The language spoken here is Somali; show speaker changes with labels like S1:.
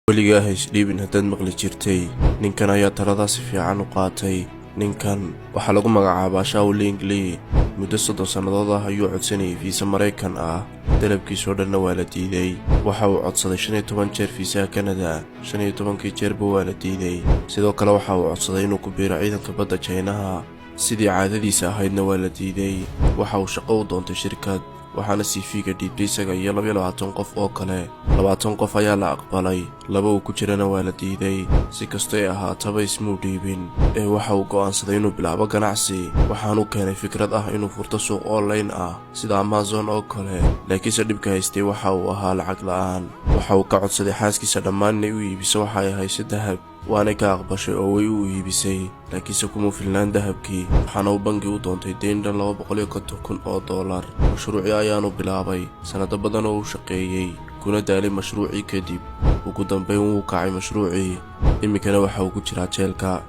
S1: weligaa ha isdhiibin haddaad maqli jirtay. Ninkan ayaa talada si fiican u qaatay. Ninkan waxaa lagu magacaabaa Shaw Lingley. muddo 30 sannadood ah ayuu codsanayay fiisa Maraykan ah. dalabkiisoo dhanna waa la diiday. waxa uu codsaday 15 jeer fiisaha Kanada. 15kii jeerba waa la diiday. sidoo kale waxa uu codsaday inuu ku biiro ciidanka badda Chinaha. sidii caadadiisa ahaydna waa la diiday. waxa uu shaqo u doontay shirkad, waxaana CV-ga dhiibtay isaga iyo 22 qof oo kale. 20 qof ayaa la aqbalay, 2 uu ku jirana waa la diiday. si kastoo ay ahaataba ismuu dhiibin waxa uu go'aansaday inuu bilaabo ganacsi. waxaanu keenay fikrad ah inuu furto suuq online ah sida Amazon oo kale. laakiinse dhibka haystay waxa uu ahaa lacag la'aan. waxa uu ka codsaday xaaskiisa dhammaan inay u iibiso waxa ay hayso dahab, waanay ka aqbashay oo way u iibisay. laakiinse kuma filnaan dahabkii, waxaana uu bangi u doontay deyn dhan $250,000. mashruucii ayaanu bilaabay. sanado badan oo uu shaqeeyey kuna daalay mashruucii kadib ugu dambeyn wuu kacay mashruucii. iminkana waxa uu ku jiraa jeelka.